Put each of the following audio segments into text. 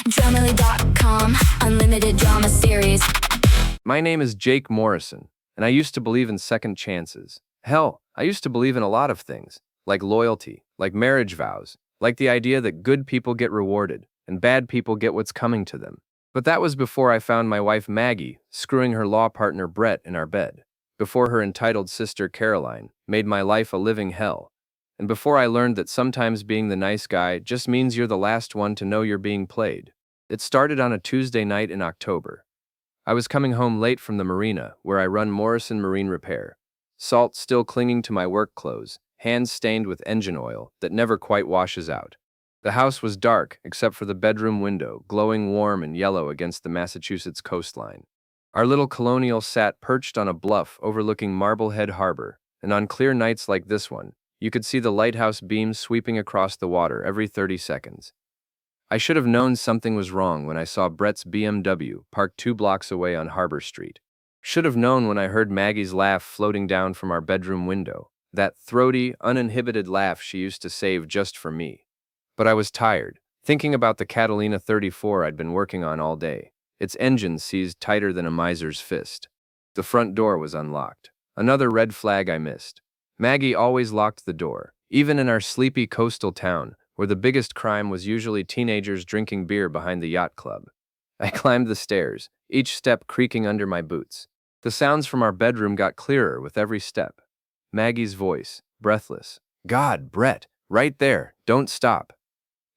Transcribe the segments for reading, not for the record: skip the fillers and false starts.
Dramily.com, unlimited drama series. My name is Jake Morrison, and I used to believe in second chances. Hell, I used to believe in a lot of things, like loyalty, like marriage vows, like the idea that good people get rewarded, and bad people get what's coming to them. But that was before I found my wife Maggie screwing her law partner Brett in our bed, before her entitled sister Caroline made my life a living hell, and before I learned that sometimes being the nice guy just means you're the last one to know you're being played. It started on a Tuesday night in October. I was coming home late from the marina, where I run Morrison Marine Repair. Salt still clinging to my work clothes, hands stained with engine oil that never quite washes out. The house was dark, except for the bedroom window, glowing warm and yellow against the Massachusetts coastline. Our little colonial sat perched on a bluff overlooking Marblehead Harbor, and on clear nights like this one, you could see the lighthouse beams sweeping across the water every 30 seconds. I should have known something was wrong when I saw Brett's BMW parked 2 blocks away on Harbor Street. Should have known when I heard Maggie's laugh floating down from our bedroom window, that throaty, uninhibited laugh she used to save just for me. But I was tired, thinking about the Catalina 34 I'd been working on all day, its engine seized tighter than a miser's fist. The front door was unlocked. Another red flag I missed. Maggie always locked the door, even in our sleepy coastal town, where the biggest crime was usually teenagers drinking beer behind the yacht club. I climbed the stairs, each step creaking under my boots. The sounds from our bedroom got clearer with every step. Maggie's voice, breathless. "God, Brett, right there, don't stop."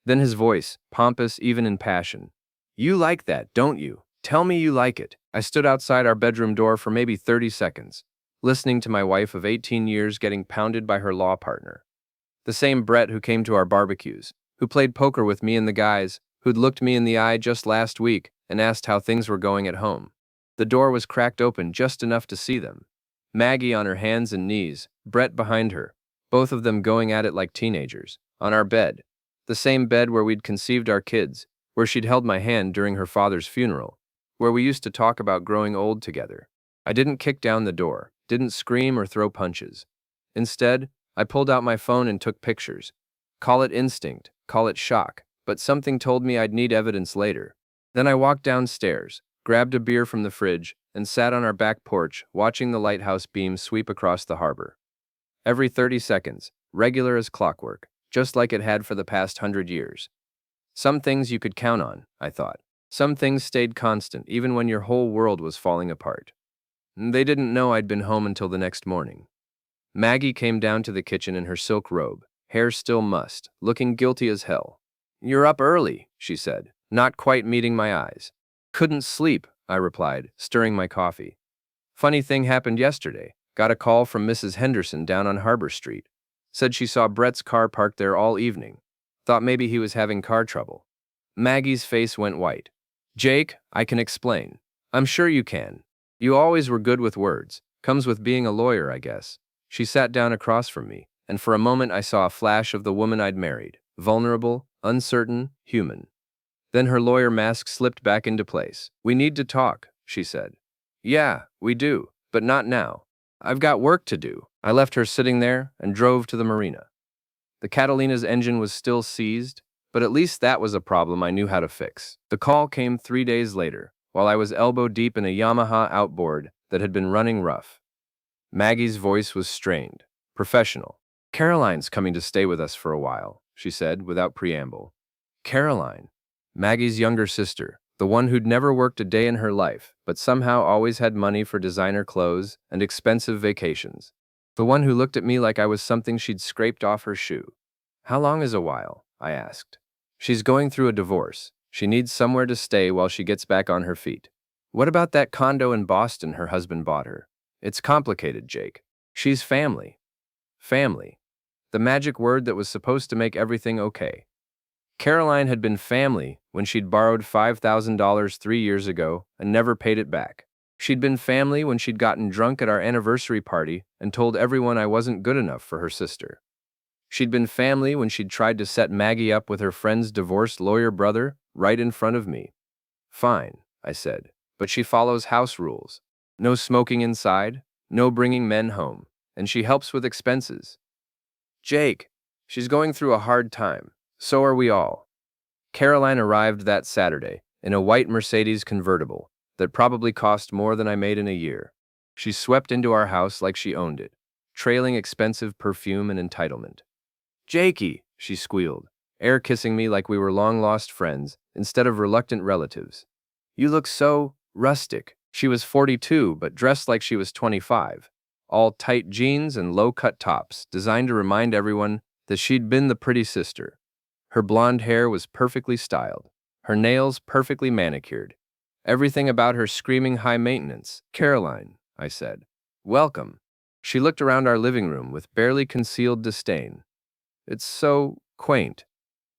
Then his voice, pompous even in passion. "You like that, don't you? Tell me you like it." I stood outside our bedroom door for maybe 30 seconds, listening to my wife of 18 years getting pounded by her law partner. The same Brett who came to our barbecues, who played poker with me and the guys, who'd looked me in the eye just last week and asked how things were going at home. The door was cracked open just enough to see them. Maggie on her hands and knees, Brett behind her, both of them going at it like teenagers, on our bed. The same bed where we'd conceived our kids, where she'd held my hand during her father's funeral, where we used to talk about growing old together. I didn't kick down the door, didn't scream or throw punches. Instead, I pulled out my phone and took pictures. Call it instinct, call it shock, but something told me I'd need evidence later. Then I walked downstairs, grabbed a beer from the fridge, and sat on our back porch watching the lighthouse beams sweep across the harbor. Every 30 seconds, regular as clockwork, just like it had for the past 100 years. Some things you could count on, I thought. Some things stayed constant even when your whole world was falling apart. They didn't know I'd been home until the next morning. Maggie came down to the kitchen in her silk robe, hair still mussed, looking guilty as hell. "You're up early," she said, not quite meeting my eyes. "Couldn't sleep," I replied, stirring my coffee. "Funny thing happened yesterday. Got a call from Mrs. Henderson down on Harbor Street. Said she saw Brett's car parked there all evening. Thought maybe he was having car trouble." Maggie's face went white. "Jake, I can explain." "I'm sure you can. You always were good with words. Comes with being a lawyer, I guess." She sat down across from me, and for a moment I saw a flash of the woman I'd married, vulnerable, uncertain, human. Then her lawyer mask slipped back into place. "We need to talk," she said. "Yeah, we do, but not now. I've got work to do." I left her sitting there and drove to the marina. The Catalina's engine was still seized, but at least that was a problem I knew how to fix. The call came 3 days later, while I was elbow deep in a Yamaha outboard that had been running rough. Maggie's voice was strained, professional. "Caroline's coming to stay with us for a while," she said without preamble. Caroline, Maggie's younger sister, the one who'd never worked a day in her life, but somehow always had money for designer clothes and expensive vacations. The one who looked at me like I was something she'd scraped off her shoe. "How long is a while?" I asked. "She's going through a divorce. She needs somewhere to stay while she gets back on her feet." "What about that condo in Boston her husband bought her?" "It's complicated, Jake. She's family." Family. The magic word that was supposed to make everything okay. Caroline had been family when she'd borrowed $5,000 3 years ago and never paid it back. She'd been family when she'd gotten drunk at our anniversary party and told everyone I wasn't good enough for her sister. She'd been family when she'd tried to set Maggie up with her friend's divorced lawyer brother right in front of me. "Fine," I said, "but she follows house rules. No smoking inside, no bringing men home, and she helps with expenses." "Jake, she's going through a hard time. So are we all." Caroline arrived that Saturday in a white Mercedes convertible that probably cost more than I made in a year. She swept into our house like she owned it, trailing expensive perfume and entitlement. "Jakey," she squealed, air kissing me like we were long-lost friends instead of reluctant relatives. "You look so rustic." She was 42, but dressed like she was 25. All tight jeans and low-cut tops, designed to remind everyone that she'd been the pretty sister. Her blonde hair was perfectly styled, her nails perfectly manicured. Everything about her screaming high maintenance. "Caroline," I said. "Welcome." She looked around our living room with barely concealed disdain. "It's so quaint.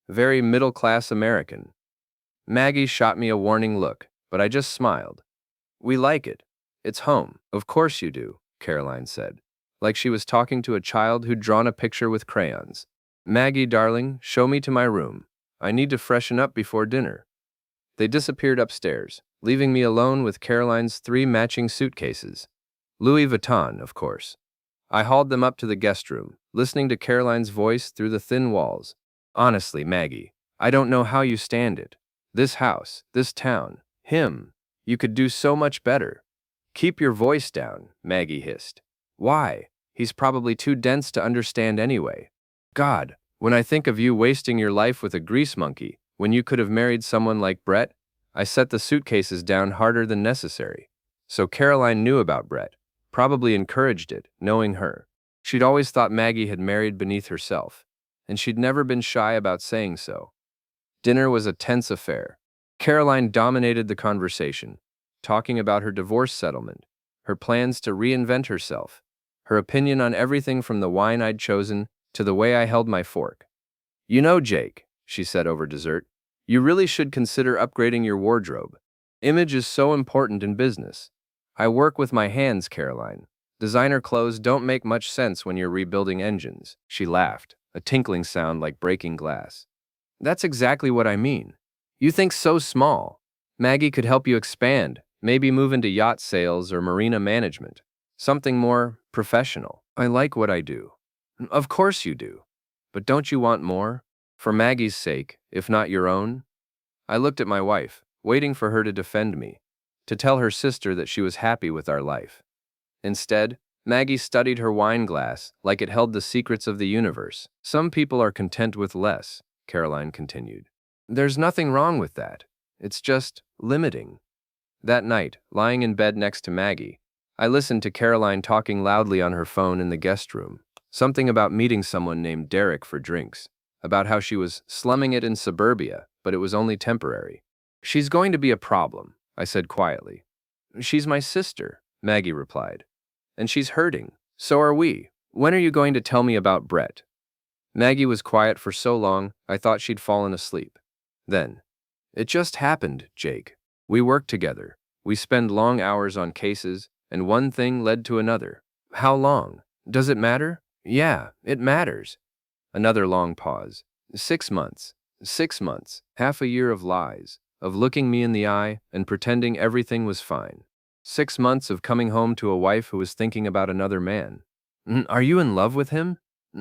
Very middle-class American." Maggie shot me a warning look, but I just smiled. "We like it. It's home." "Of course you do," Caroline said, like she was talking to a child who'd drawn a picture with crayons. "Maggie, darling, show me to my room. I need to freshen up before dinner." They disappeared upstairs, leaving me alone with Caroline's 3 matching suitcases. Louis Vuitton, of course. I hauled them up to the guest room, listening to Caroline's voice through the thin walls. "Honestly, Maggie, I don't know how you stand it. This house, this town, him. You could do so much better." "Keep your voice down," Maggie hissed. "Why? He's probably too dense to understand anyway. God, when I think of you wasting your life with a grease monkey, when you could have married someone like Brett." I set the suitcases down harder than necessary. So Caroline knew about Brett, probably encouraged it, knowing her. She'd always thought Maggie had married beneath herself, and she'd never been shy about saying so. Dinner was a tense affair. Caroline dominated the conversation, talking about her divorce settlement, her plans to reinvent herself, her opinion on everything from the wine I'd chosen to the way I held my fork. "You know, Jake," she said over dessert, "you really should consider upgrading your wardrobe. Image is so important in business." "I work with my hands, Caroline. Designer clothes don't make much sense when you're rebuilding engines." She laughed, a tinkling sound like breaking glass. "That's exactly what I mean. You think so small. Maggie could help you expand, maybe move into yacht sales or marina management. Something more professional." "I like what I do." "Of course you do. But don't you want more? For Maggie's sake, if not your own?" I looked at my wife, waiting for her to defend me, to tell her sister that she was happy with our life. Instead, Maggie studied her wine glass like it held the secrets of the universe. "Some people are content with less," Caroline continued. "There's nothing wrong with that. It's just limiting." That night, lying in bed next to Maggie, I listened to Caroline talking loudly on her phone in the guest room. Something about meeting someone named Derek for drinks, about how she was slumming it in suburbia, but it was only temporary. "She's going to be a problem," I said quietly. "She's my sister," Maggie replied. "And she's hurting. So are we. When are you going to tell me about Brett?" Maggie was quiet for so long, I thought she'd fallen asleep. Then, "It just happened, Jake. We work together. We spend long hours on cases, and one thing led to another." "How long? Does it matter?" "Yeah, it matters." Another long pause. 6 months. 6 months. Half a year of lies, of looking me in the eye and pretending everything was fine. 6 months of coming home to a wife who was thinking about another man. "Are you in love with him?"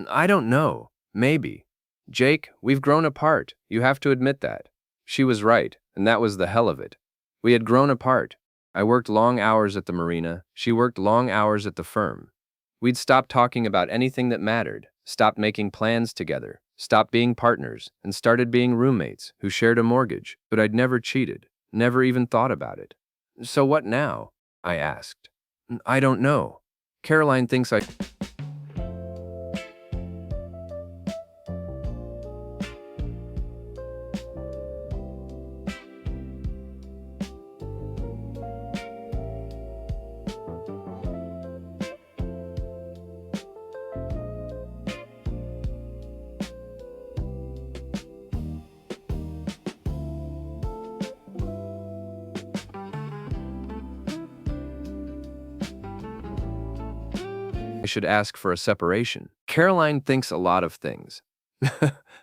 "I don't know. Maybe." "Jake, we've grown apart. You have to admit that." She was right, and that was the hell of it. We had grown apart. I worked long hours at the marina. She worked long hours at the firm. We'd stopped talking about anything that mattered, stopped making plans together, stopped being partners, and started being roommates who shared a mortgage. But I'd never cheated, never even thought about it. "So what now?" I asked. "I don't know. Caroline thinks I..." I should ask for a separation. Caroline thinks a lot of things.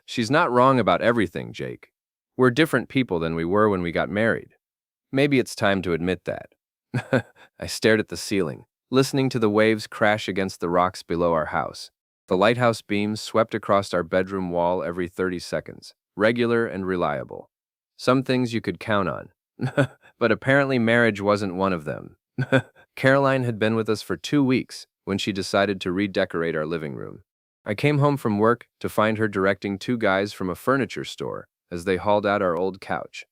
She's not wrong about everything, Jake. We're different people than we were when we got married. Maybe it's time to admit that. I stared at the ceiling, listening to the waves crash against the rocks below our house. The lighthouse beams swept across our bedroom wall every 30 seconds. regular and reliable. Some things you could count on. But apparently marriage wasn't one of them. Caroline had been with us for 2 weeks when she decided to redecorate our living room. I came home from work to find her directing two guys from a furniture store as they hauled out our old couch.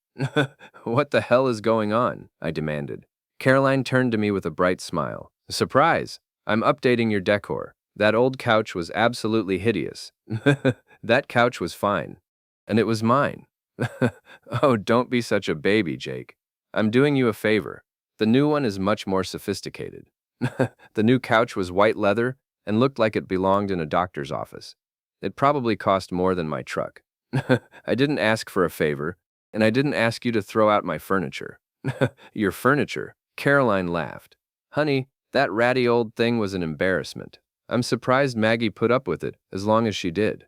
What the hell is going on? I demanded. Caroline turned to me with a bright smile. Surprise! I'm updating your decor. That old couch was absolutely hideous. That couch was fine. And it was mine. Oh, don't be such a baby, Jake. I'm doing you a favor. The new one is much more sophisticated. The new couch was white leather and looked like it belonged in a doctor's office. It probably cost more than my truck. I didn't ask for a favor, and I didn't ask you to throw out my furniture. Your furniture? Caroline laughed. Honey, that ratty old thing was an embarrassment. I'm surprised Maggie put up with it as long as she did.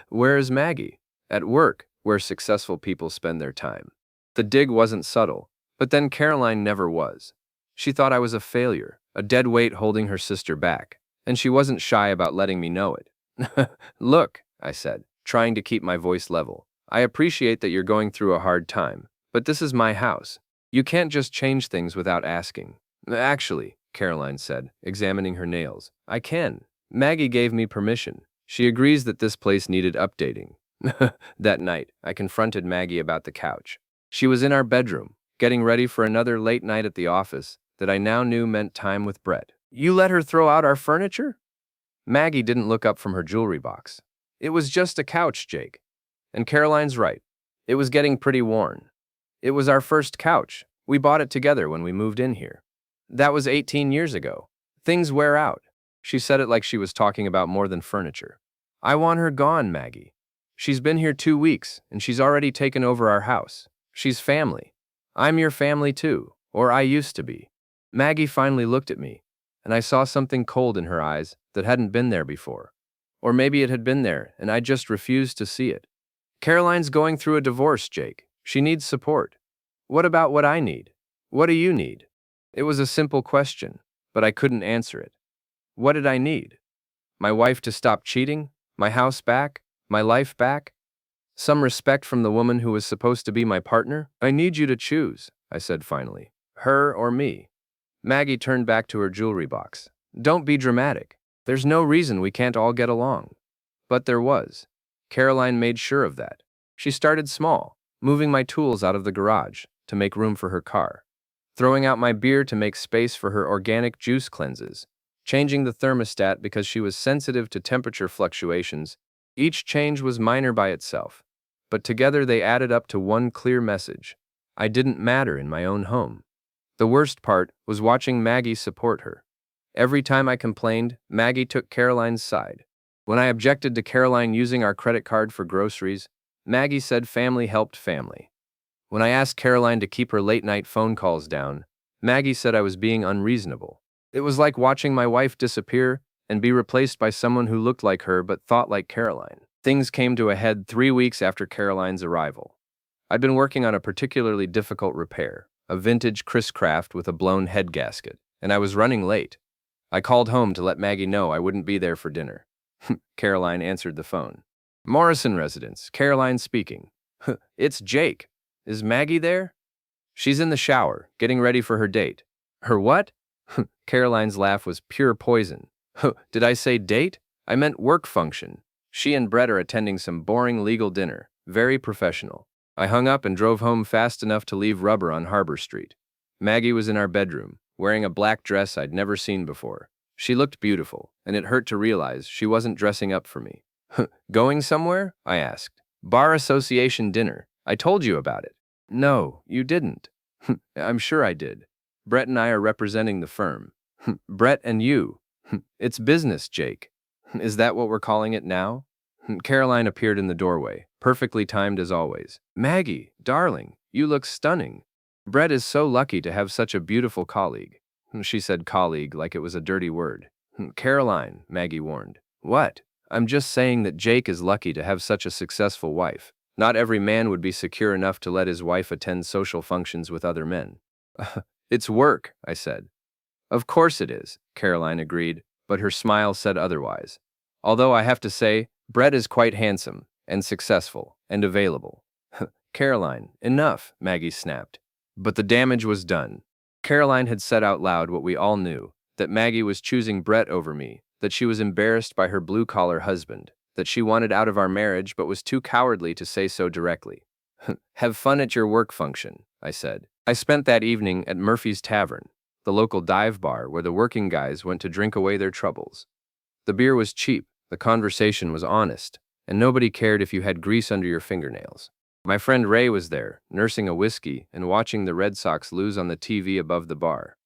Where is Maggie? At work, where successful people spend their time. The dig wasn't subtle, but then Caroline never was. She thought I was a failure, a dead weight holding her sister back, and she wasn't shy about letting me know it. Look, I said, trying to keep my voice level. I appreciate that you're going through a hard time, but this is my house. You can't just change things without asking. Actually, Caroline said, examining her nails, I can. Maggie gave me permission. She agrees that this place needed updating. That night, I confronted Maggie about the couch. She was in our bedroom, getting ready for another late night at the office that I now knew meant time with Brett. You let her throw out our furniture? Maggie didn't look up from her jewelry box. It was just a couch, Jake. And Caroline's right. It was getting pretty worn. It was our first couch. We bought it together when we moved in here. That was 18 years ago. Things wear out. She said it like she was talking about more than furniture. I want her gone, Maggie. She's been here 2 weeks, and she's already taken over our house. She's family. I'm your family too, or I used to be. Maggie finally looked at me, and I saw something cold in her eyes that hadn't been there before. Or maybe it had been there, and I just refused to see it. Caroline's going through a divorce, Jake. She needs support. What about what I need? What do you need? It was a simple question, but I couldn't answer it. What did I need? My wife to stop cheating? My house back? My life back? Some respect from the woman who was supposed to be my partner? I need you to choose, I said finally. Her or me? Maggie turned back to her jewelry box. Don't be dramatic. There's no reason we can't all get along. But there was. Caroline made sure of that. She started small, moving my tools out of the garage to make room for her car, throwing out my beer to make space for her organic juice cleanses, changing the thermostat because she was sensitive to temperature fluctuations. Each change was minor by itself, but together they added up to one clear message. I didn't matter in my own home. The worst part was watching Maggie support her. Every time I complained, Maggie took Caroline's side. When I objected to Caroline using our credit card for groceries, Maggie said family helped family. When I asked Caroline to keep her late-night phone calls down, Maggie said I was being unreasonable. It was like watching my wife disappear and be replaced by someone who looked like her but thought like Caroline. Things came to a head 3 weeks after Caroline's arrival. I'd been working on a particularly difficult repair, a vintage Chris Craft with a blown head gasket, and I was running late. I called home to let Maggie know I wouldn't be there for dinner. Caroline answered the phone. Morrison residence, Caroline speaking. It's Jake. Is Maggie there? She's in the shower, getting ready for her date. Her what? Caroline's laugh was pure poison. Did I say date? I meant work function. She and Brett are attending some boring legal dinner, very professional. I hung up and drove home fast enough to leave rubber on Harbor Street. Maggie was in our bedroom, wearing a black dress I'd never seen before. She looked beautiful, and it hurt to realize she wasn't dressing up for me. Going somewhere? I asked. Bar Association dinner. I told you about it. No, you didn't. I'm sure I did. Brett and I are representing the firm. Brett and you. It's business, Jake. Is that what we're calling it now? Caroline appeared in the doorway, perfectly timed as always. Maggie, darling, you look stunning. Brett is so lucky to have such a beautiful colleague. She said colleague like it was a dirty word. Caroline, Maggie warned. What? I'm just saying that Jake is lucky to have such a successful wife. Not every man would be secure enough to let his wife attend social functions with other men. It's work, I said. Of course it is, Caroline agreed, but her smile said otherwise. Although I have to say, Brett is quite handsome, and successful and available. Caroline, enough, Maggie snapped. But the damage was done. Caroline had said out loud what we all knew, that Maggie was choosing Brett over me, that she was embarrassed by her blue-collar husband, that she wanted out of our marriage but was too cowardly to say so directly. Have fun at your work function, I said. I spent that evening at Murphy's Tavern, the local dive bar where the working guys went to drink away their troubles. The beer was cheap, the conversation was honest, and nobody cared if you had grease under your fingernails. My friend Ray was there, nursing a whiskey and watching the Red Sox lose on the TV above the bar.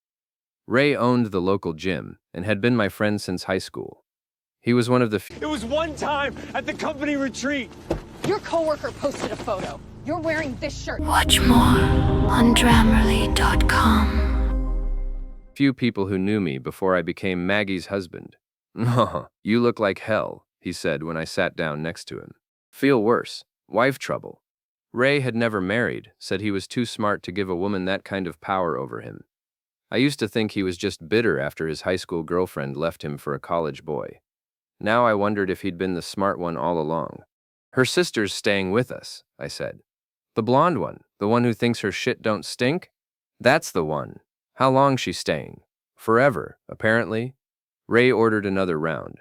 Ray owned the local gym and had been my friend since high school. He was one of the It was one time at the company retreat. Your coworker posted a photo. You're wearing this shirt. Watch more on Grammarly.com. few people who knew me before I became Maggie's husband. You look like hell, he said when I sat down next to him. Feel worse. Wife trouble. Ray had never married, said he was too smart to give a woman that kind of power over him. I used to think he was just bitter after his high school girlfriend left him for a college boy. Now I wondered if he'd been the smart one all along. Her sister's staying with us, I said. The blonde one, the one who thinks her shit don't stink? That's the one. How long's she staying? Forever, apparently. Ray ordered another round.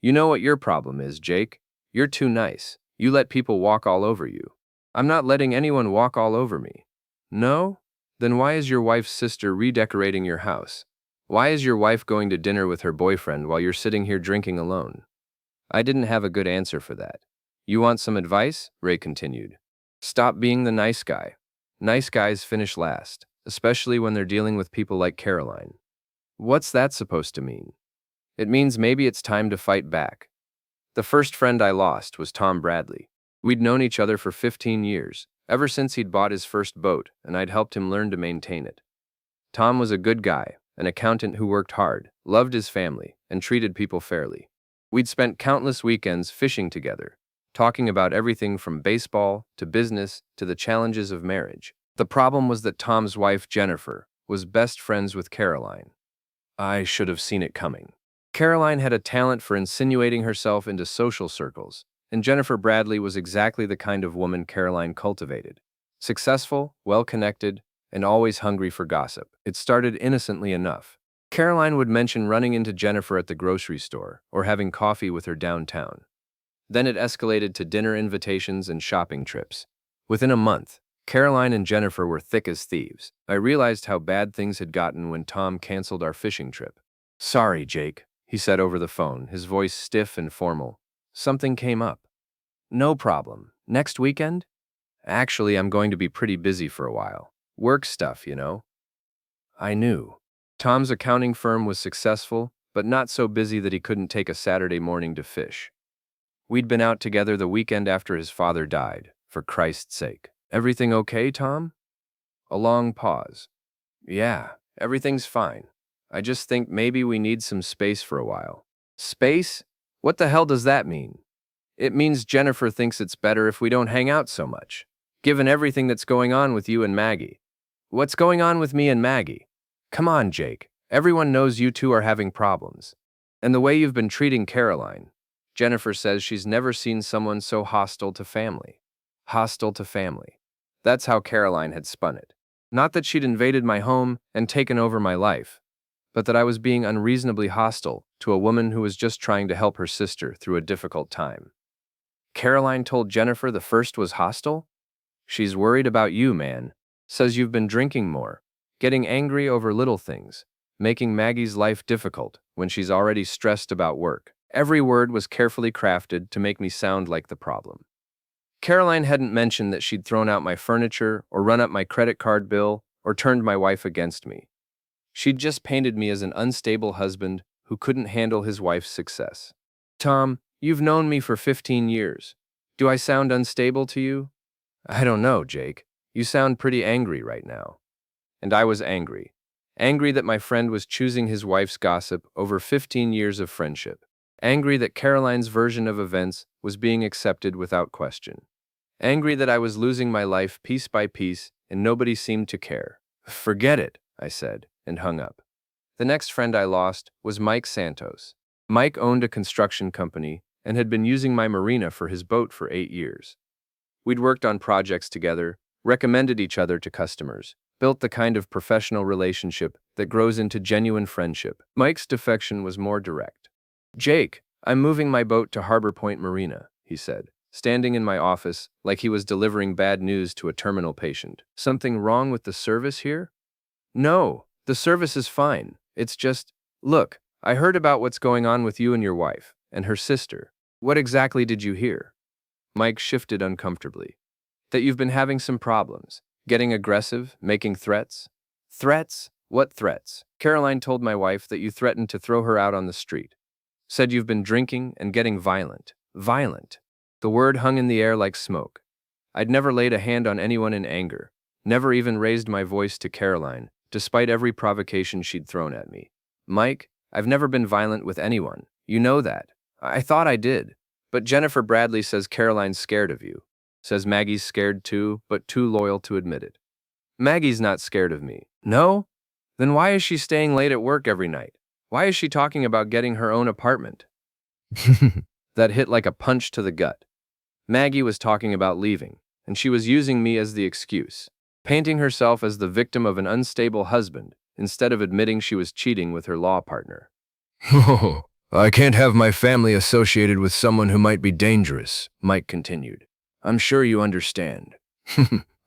You know what your problem is, Jake? You're too nice. You let people walk all over you. I'm not letting anyone walk all over me. No? Then why is your wife's sister redecorating your house? Why is your wife going to dinner with her boyfriend while you're sitting here drinking alone? I didn't have a good answer for that. You want some advice? Ray continued. Stop being the nice guy. Nice guys finish last, especially when they're dealing with people like Caroline. What's that supposed to mean? It means maybe it's time to fight back. The first friend I lost was Tom Bradley. We'd known each other for 15 years, ever since he'd bought his first boat, and I'd helped him learn to maintain it. Tom was a good guy, an accountant who worked hard, loved his family, and treated people fairly. We'd spent countless weekends fishing together, talking about everything from baseball to business to the challenges of marriage. The problem was that Tom's wife, Jennifer, was best friends with Caroline. I should have seen it coming. Caroline had a talent for insinuating herself into social circles, and Jennifer Bradley was exactly the kind of woman Caroline cultivated. Successful, well-connected, and always hungry for gossip. It started innocently enough. Caroline would mention running into Jennifer at the grocery store or having coffee with her downtown. Then it escalated to dinner invitations and shopping trips. Within a month, Caroline and Jennifer were thick as thieves. I realized how bad things had gotten when Tom canceled our fishing trip. Sorry, Jake, he said over the phone, his voice stiff and formal. Something came up. No problem. Next weekend? Actually, I'm going to be pretty busy for a while. Work stuff, you know. I knew. Tom's accounting firm was successful, but not so busy that he couldn't take a Saturday morning to fish. We'd been out together the weekend after his father died, for Christ's sake. Everything okay, Tom? A long pause. Yeah, everything's fine. I just think maybe we need some space for a while. Space? What the hell does that mean? It means Jennifer thinks it's better if we don't hang out so much, given everything that's going on with you and Maggie. What's going on with me and Maggie? Come on, Jake. Everyone knows you two are having problems. And the way you've been treating Caroline. Jennifer says she's never seen someone so hostile to family. Hostile to family. That's how Caroline had spun it. Not that she'd invaded my home and taken over my life, but that I was being unreasonably hostile to a woman who was just trying to help her sister through a difficult time. Caroline told Jennifer the first was hostile? She's worried about you, man. Says you've been drinking more, getting angry over little things, making Maggie's life difficult when she's already stressed about work. Every word was carefully crafted to make me sound like the problem. Caroline hadn't mentioned that she'd thrown out my furniture or run up my credit card bill or turned my wife against me. She'd just painted me as an unstable husband who couldn't handle his wife's success. Tom, you've known me for 15 years. Do I sound unstable to you? I don't know, Jake. You sound pretty angry right now. And I was angry. Angry that my friend was choosing his wife's gossip over 15 years of friendship. Angry that Caroline's version of events was being accepted without question. Angry that I was losing my life piece by piece and nobody seemed to care. Forget it, I said, and hung up. The next friend I lost was Mike Santos. Mike owned a construction company and had been using my marina for his boat for 8 years. We'd worked on projects together, recommended each other to customers, built the kind of professional relationship that grows into genuine friendship. Mike's defection was more direct. "Jake, I'm moving my boat to Harbor Point Marina," he said, standing in my office like he was delivering bad news to a terminal patient. "Something wrong with the service here?" "No, the service is fine. It's just, look, I heard about what's going on with you and your wife, and her sister. What exactly did you hear?" Mike shifted uncomfortably. "That you've been having some problems, getting aggressive, making threats." "Threats? What threats?" "Caroline told my wife that you threatened to throw her out on the street. Said you've been drinking and getting violent." "Violent?" The word hung in the air like smoke. I'd never laid a hand on anyone in anger, never even raised my voice to Caroline, despite every provocation she'd thrown at me. "Mike, I've never been violent with anyone. You know that." "I thought I did. But Jennifer Bradley says Caroline's scared of you. Says Maggie's scared too, but too loyal to admit it." "Maggie's not scared of me." "No? Then why is she staying late at work every night? Why is she talking about getting her own apartment?" That hit like a punch to the gut. Maggie was talking about leaving, and she was using me as the excuse, painting herself as the victim of an unstable husband instead of admitting she was cheating with her law partner. "Oh, I can't have my family associated with someone who might be dangerous," Mike continued. "I'm sure you understand."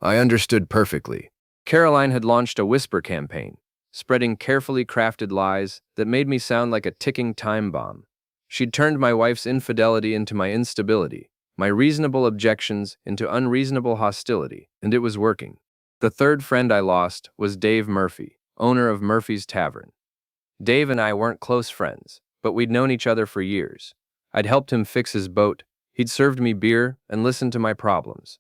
I understood perfectly. Caroline had launched a whisper campaign, spreading carefully crafted lies that made me sound like a ticking time bomb. She'd turned my wife's infidelity into my instability, my reasonable objections into unreasonable hostility, and it was working. The third friend I lost was Dave Murphy, owner of Murphy's Tavern. Dave and I weren't close friends, but we'd known each other for years. I'd helped him fix his boat, he'd served me beer, and listened to my problems.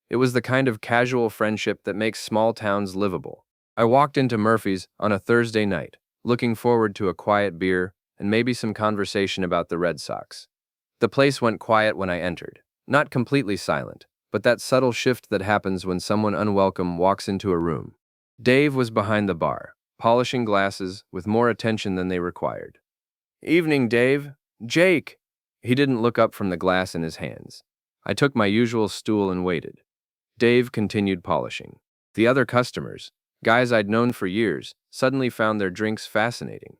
It was the kind of casual friendship that makes small towns livable. I walked into Murphy's on a Thursday night, looking forward to a quiet beer and maybe some conversation about the Red Sox. The place went quiet when I entered. Not completely silent, but that subtle shift that happens when someone unwelcome walks into a room. Dave was behind the bar, polishing glasses with more attention than they required. "Evening, Dave." "Jake." He didn't look up from the glass in his hands. I took my usual stool and waited. Dave continued polishing. The other customers, guys I'd known for years, suddenly found their drinks fascinating.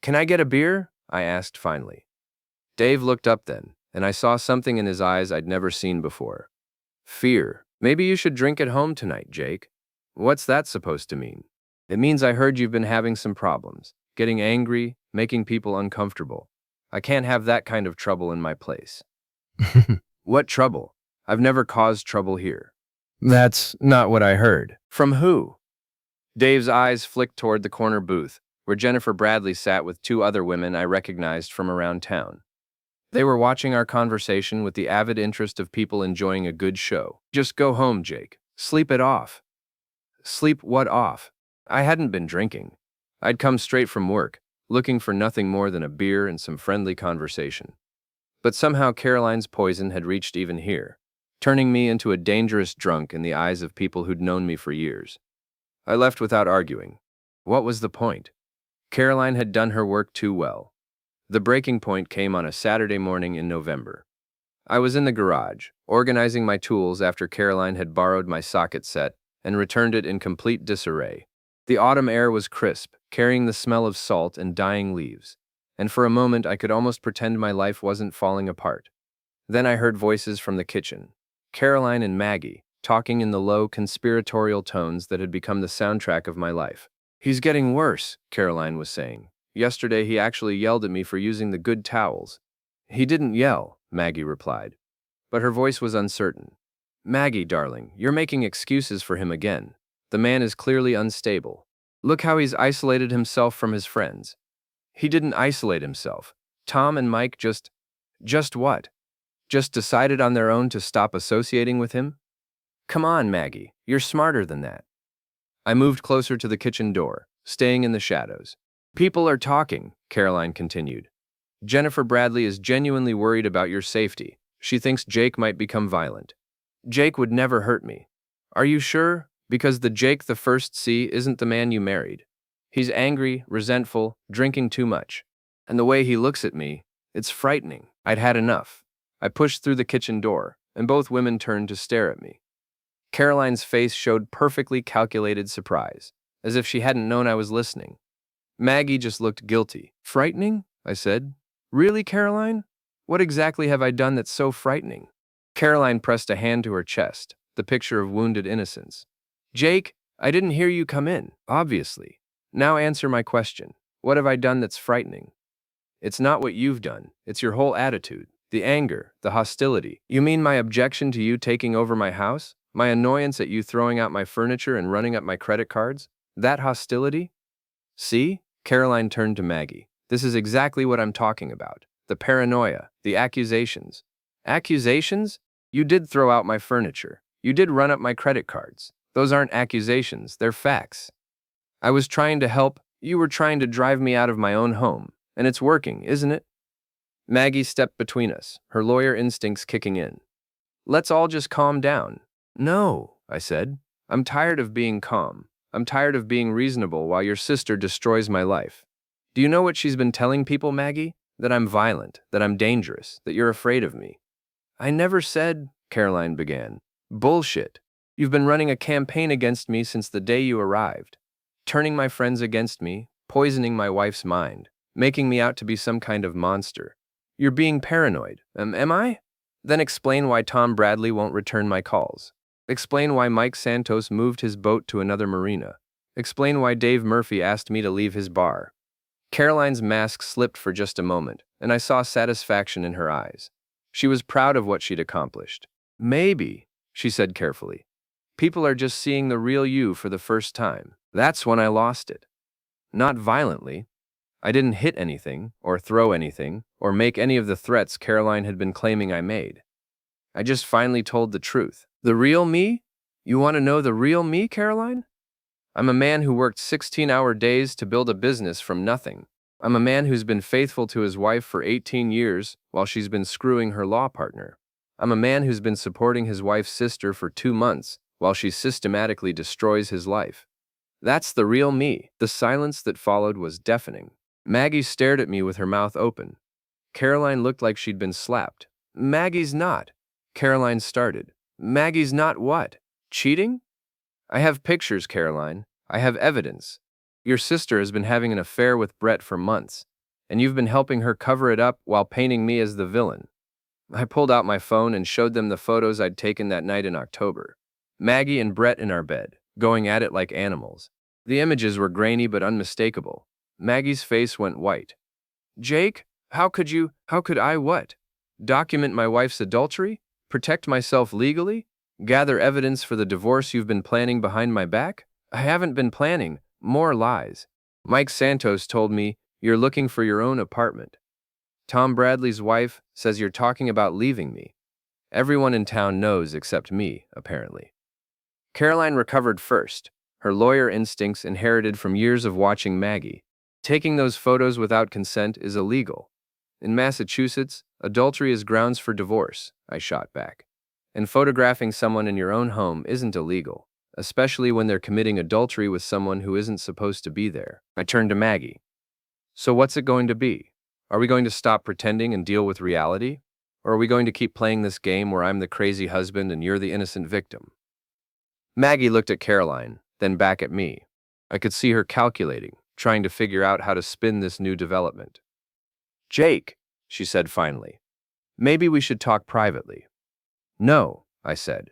"Can I get a beer?" I asked finally. Dave looked up then, and I saw something in his eyes I'd never seen before. Fear. "Maybe you should drink at home tonight, Jake." "What's that supposed to mean?" "It means I heard you've been having some problems, getting angry, making people uncomfortable. I can't have that kind of trouble in my place." "What trouble? I've never caused trouble here." "That's not what I heard." "From who?" Dave's eyes flicked toward the corner booth, where Jennifer Bradley sat with two other women I recognized from around town. They were watching our conversation with the avid interest of people enjoying a good show. "Just go home, Jake. Sleep it off." "Sleep what off?" I hadn't been drinking. I'd come straight from work, looking for nothing more than a beer and some friendly conversation. But somehow Caroline's poison had reached even here, turning me into a dangerous drunk in the eyes of people who'd known me for years. I left without arguing. What was the point? Caroline had done her work too well. The breaking point came on a Saturday morning in November. I was in the garage, organizing my tools after Caroline had borrowed my socket set and returned it in complete disarray. The autumn air was crisp, carrying the smell of salt and dying leaves, and for a moment I could almost pretend my life wasn't falling apart. Then I heard voices from the kitchen. Caroline and Maggie, talking in the low, conspiratorial tones that had become the soundtrack of my life. "He's getting worse," Caroline was saying. "Yesterday he actually yelled at me for using the good towels." "He didn't yell," Maggie replied, but her voice was uncertain. "Maggie, darling, you're making excuses for him again. The man is clearly unstable. Look how he's isolated himself from his friends." "He didn't isolate himself. Tom and Mike just what? Just decided on their own to stop associating with him? Come on, Maggie, you're smarter than that." I moved closer to the kitchen door, staying in the shadows. "People are talking," Caroline continued. "Jennifer Bradley is genuinely worried about your safety. She thinks Jake might become violent." "Jake would never hurt me." "Are you sure? Because the Jake the first see isn't the man you married. He's angry, resentful, drinking too much. And the way he looks at me, it's frightening." I'd had enough. I pushed through the kitchen door, and both women turned to stare at me. Caroline's face showed perfectly calculated surprise, as if she hadn't known I was listening. Maggie just looked guilty. Frightening? I said. Really, Caroline? What exactly have I done that's so frightening? Caroline pressed a hand to her chest, the picture of wounded innocence. Jake, I didn't hear you come in, obviously. Now answer my question. What have I done that's frightening? It's not what you've done. It's your whole attitude. The anger, the hostility. You mean my objection to you taking over my house? My annoyance at you throwing out my furniture and running up my credit cards? That hostility? See? Caroline turned to Maggie. This is exactly what I'm talking about. The paranoia, the accusations. Accusations? You did throw out my furniture. You did run up my credit cards. Those aren't accusations, they're facts. I was trying to help. You were trying to drive me out of my own home. And it's working, isn't it? Maggie stepped between us, her lawyer instincts kicking in. Let's all just calm down. No, I said. I'm tired of being calm. I'm tired of being reasonable while your sister destroys my life. Do you know what she's been telling people, Maggie? That I'm violent, that I'm dangerous, that you're afraid of me. I never said, Caroline began. Bullshit. You've been running a campaign against me since the day you arrived. Turning my friends against me, poisoning my wife's mind, making me out to be some kind of monster. You're being paranoid. Am I? Then explain why Tom Bradley won't return my calls. Explain why Mike Santos moved his boat to another marina. Explain why Dave Murphy asked me to leave his bar. Caroline's mask slipped for just a moment, and I saw satisfaction in her eyes. She was proud of what she'd accomplished. Maybe, she said carefully, people are just seeing the real you for the first time. That's when I lost it. Not violently. I didn't hit anything, or throw anything, or make any of the threats Caroline had been claiming I made. I just finally told the truth. The real me? You want to know the real me, Caroline? I'm a man who worked 16-hour days to build a business from nothing. I'm a man who's been faithful to his wife for 18 years while she's been screwing her law partner. I'm a man who's been supporting his wife's sister for 2 months while she systematically destroys his life. That's the real me. The silence that followed was deafening. Maggie stared at me with her mouth open. Caroline looked like she'd been slapped. Maggie's not. Caroline started. Maggie's not what? Cheating? I have pictures, Caroline. I have evidence. Your sister has been having an affair with Brett for months, and you've been helping her cover it up while painting me as the villain. I pulled out my phone and showed them the photos I'd taken that night in October. Maggie and Brett in our bed, going at it like animals. The images were grainy but unmistakable. Maggie's face went white. Jake, how could I what? Document my wife's adultery? Protect myself legally? Gather evidence for the divorce you've been planning behind my back? I haven't been planning. More lies. Mike Santos told me you're looking for your own apartment. Tom Bradley's wife says you're talking about leaving me. Everyone in town knows except me, apparently. Caroline recovered first, her lawyer instincts inherited from years of watching Maggie. Taking those photos without consent is illegal. In Massachusetts, adultery is grounds for divorce, I shot back. And photographing someone in your own home isn't illegal, especially when they're committing adultery with someone who isn't supposed to be there. I turned to Maggie. So what's it going to be? Are we going to stop pretending and deal with reality? Or are we going to keep playing this game where I'm the crazy husband and you're the innocent victim? Maggie looked at Caroline, then back at me. I could see her calculating, trying to figure out how to spin this new development. Jake, she said finally, maybe we should talk privately. No, I said.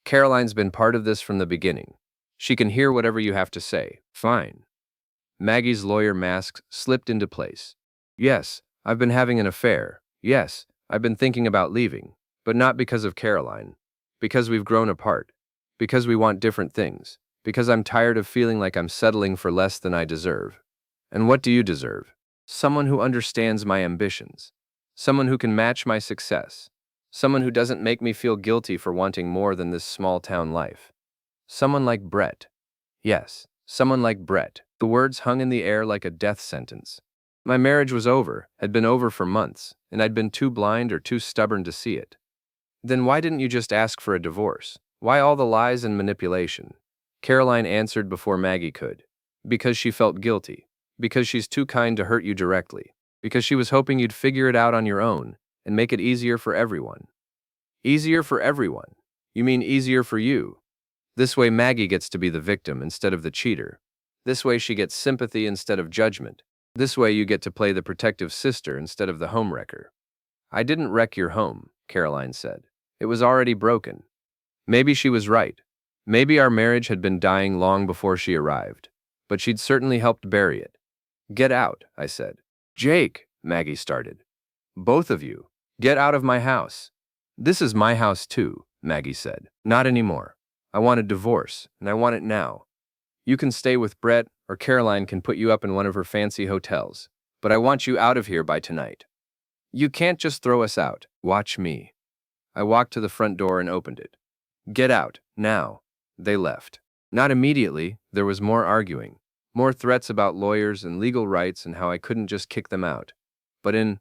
Caroline's been part of this from the beginning. She can hear whatever you have to say. Fine. Maggie's lawyer mask slipped into place. Yes, I've been having an affair. Yes, I've been thinking about leaving. But not because of Caroline. Because we've grown apart. Because we want different things. Because I'm tired of feeling like I'm settling for less than I deserve. And what do you deserve? Someone who understands my ambitions. Someone who can match my success. Someone who doesn't make me feel guilty for wanting more than this small-town life. Someone like Brett. Yes, someone like Brett. The words hung in the air like a death sentence. My marriage was over, had been over for months, and I'd been too blind or too stubborn to see it. Then why didn't you just ask for a divorce? Why all the lies and manipulation? Caroline answered before Maggie could. Because she felt guilty. Because she's too kind to hurt you directly. Because she was hoping you'd figure it out on your own, and make it easier for everyone. Easier for everyone? You mean easier for you? This way Maggie gets to be the victim instead of the cheater. This way she gets sympathy instead of judgment. This way you get to play the protective sister instead of the homewrecker. I didn't wreck your home, Caroline said. It was already broken. Maybe she was right. Maybe our marriage had been dying long before she arrived, but she'd certainly helped bury it. Get out, I said. Jake, Maggie started. Both of you, get out of my house. This is my house too, Maggie said. Not anymore. I want a divorce, and I want it now. You can stay with Brett, or Caroline can put you up in one of her fancy hotels, but I want you out of here by tonight. You can't just throw us out. Watch me. I walked to the front door and opened it. Get out, now. They left. Not immediately, there was more arguing, more threats about lawyers and legal rights and how I couldn't just kick them out. But in